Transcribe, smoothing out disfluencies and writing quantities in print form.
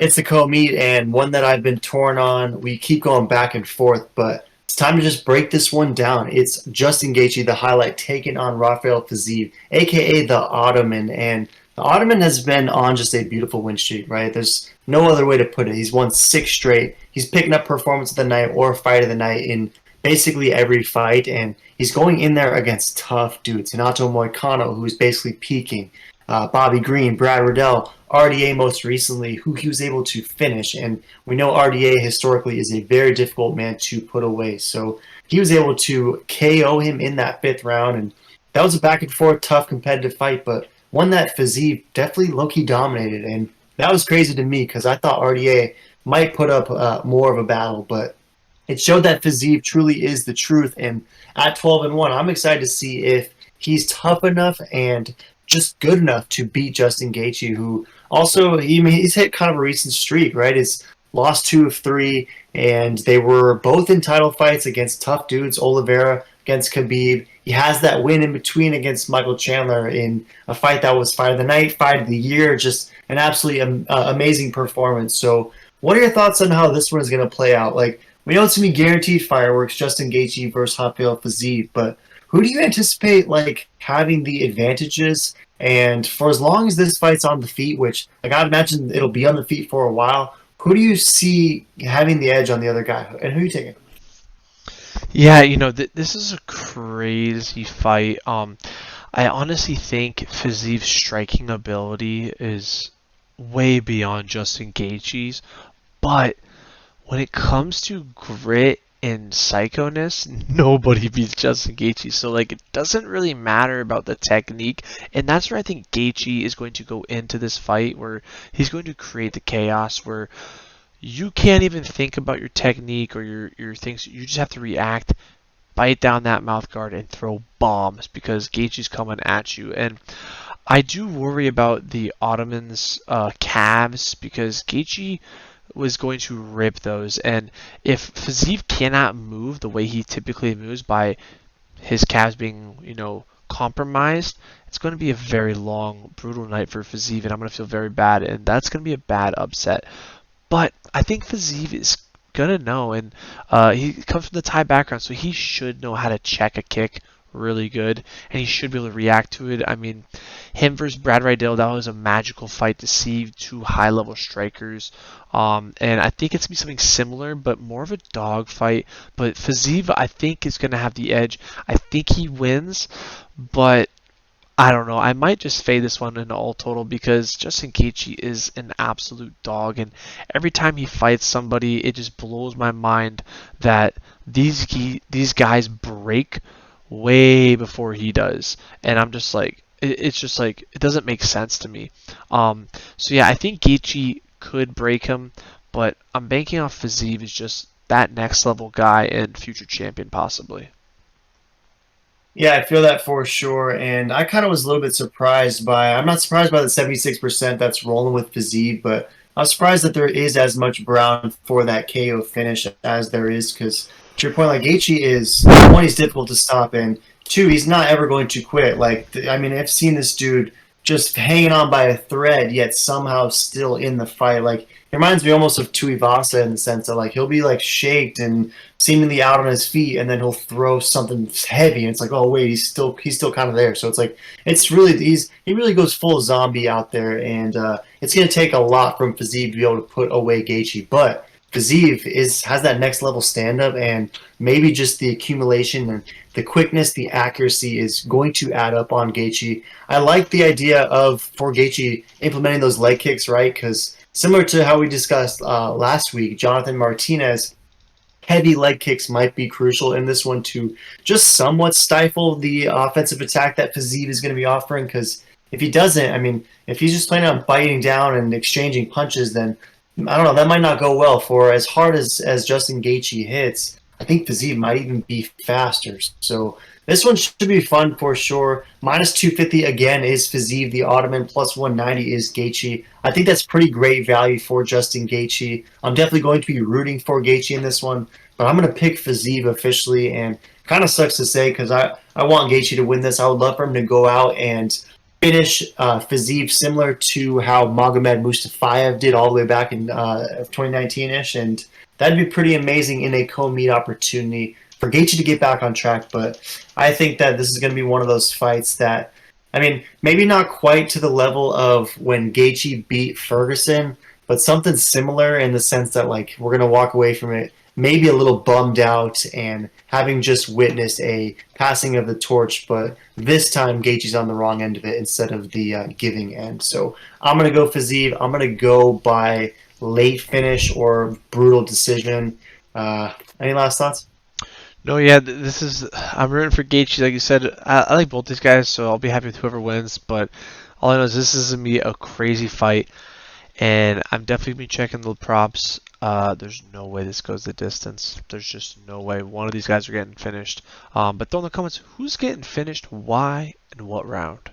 It's a co-meet and one that I've been torn on. We keep going back and forth, but it's time to just break this one down. It's Justin Gaethje, the highlight, taking on Raphael Fiziev, aka the Ottoman, and the Ottoman has been on just a beautiful win streak, right? There's no other way to put it. He's won six straight. He's picking up performance of the night or fight of the night in basically every fight, and he's going in there against tough dudes. Hinato Moicano, who's basically peaking. Bobby Green, Brad Riddell, RDA most recently, who he was able to finish. And we know RDA historically is a very difficult man to put away. So he was able to KO him in that fifth round. And that was a back and forth, tough, competitive fight, but one that Fiziev definitely low-key dominated. And that was crazy to me because I thought RDA might put up more of a battle, but it showed that Fiziev truly is the truth. And at 12-1, I'm excited to see if he's tough enough and just good enough to beat Justin Gaethje, who also he's hit kind of a recent streak, right? He's lost 2 of 3, and they were both in title fights against tough dudes. Oliveira against Khabib. He has that win in between against Michael Chandler in a fight that was fight of the night, fight of the year. Just an absolutely amazing performance. So, what are your thoughts on how this one is going to play out? Like, we know it's going to be guaranteed fireworks, Justin Gaethje versus Raphael Fiziev, but who do you anticipate like having the advantages? And for as long as this fight's on the feet, which like I imagine it'll be on the feet for a while, who do you see having the edge on the other guy? And who are you taking? Yeah, this is a crazy fight. I honestly think Fiziev's striking ability is way beyond Justin Gaethje's, but when it comes to grit and psychoness, nobody beats Justin Gaethje. So like, it doesn't really matter about the technique, and that's where I think Gaethje is going to go into this fight, where he's going to create the chaos, where you can't even think about your technique or your things. You just have to react, bite down that mouth guard, and throw bombs because Gaethje's coming at you. And I do worry about the Ottomans' calves because Gaethje was going to rip those. And if Fiziev cannot move the way he typically moves by his calves being, compromised, it's going to be a very long, brutal night for Fiziev, and I'm going to feel very bad, and that's going to be a bad upset. But I think Fiziev is gonna know, and he comes from the Thai background, so he should know how to check a kick really good, and he should be able to react to it. I mean, him versus Brad Riddell, that was a magical fight to see two high-level strikers, and I think it's gonna be something similar, but more of a dog fight. But Fiziev, I think, is gonna have the edge. I think he wins, but I don't know. I might just fade this one in all total because Justin Gaethje is an absolute dog, and every time he fights somebody, it just blows my mind that these guys break way before he does, and I'm just like, it's just like it doesn't make sense to me. So yeah, I think Gaethje could break him, but I'm banking off Fiziev as just that next level guy and future champion possibly. Yeah, I feel that for sure. And I kind of was a little bit surprised by, I'm not surprised by the 76% that's rolling with Fiziev, but I was surprised that there is as much ground for that KO finish as there is. Because to your point, like Gaethje is, one, he's difficult to stop, and two, he's not ever going to quit. Like, I mean, I've seen this dude just hanging on by a thread, yet somehow still in the fight. Like, it reminds me almost of Tuivasa in the sense that like he'll be like shaked and seemingly out on his feet, and then he'll throw something heavy, and it's like, oh wait, he's still kind of there. So it's like it's really he really goes full zombie out there, and it's gonna take a lot from Fiziev to be able to put away Gaethje, but Fiziev has that next level stand up, and maybe just the accumulation and the quickness, the accuracy is going to add up on Gaethje. I like the idea of for Gaethje implementing those leg kicks, right? Because similar to how we discussed last week, Jonathan Martinez, heavy leg kicks might be crucial in this one to just somewhat stifle the offensive attack that Fiziev is going to be offering. Because if he doesn't, I mean, if he's just planning on biting down and exchanging punches, then I don't know, that might not go well. For as hard as Justin Gaethje hits, I think Fiziev might even be faster. So this one should be fun for sure. Minus 250 again is Fiziev the Ottoman. Plus 190 is Gaethje. I think that's pretty great value for Justin Gaethje. I'm definitely going to be rooting for Gaethje in this one, but I'm going to pick Fiziev officially, and kind of sucks to say because I want Gaethje to win this. I would love for him to go out and finish Fiziev similar to how Magomed Mustafayev did all the way back in 2019-ish, and that'd be pretty amazing in a co-meet opportunity for Gaethje to get back on track. But I think that this is going to be one of those fights that, I mean, maybe not quite to the level of when Gaethje beat Ferguson, but something similar in the sense that like we're going to walk away from it maybe a little bummed out and having just witnessed a passing of the torch, but this time Gaethje's on the wrong end of it instead of the giving end. So I'm going to go Fiziev. I'm going to go by late finish or brutal decision. Any last thoughts? No, yeah, this is. I'm rooting for Gaethje, like you said. I like both these guys, so I'll be happy with whoever wins. But all I know is this is gonna be a crazy fight, and I'm definitely be checking the props. There's no way this goes the distance. There's just no way one of these guys are getting finished. But throw in the comments who's getting finished, why, and what round.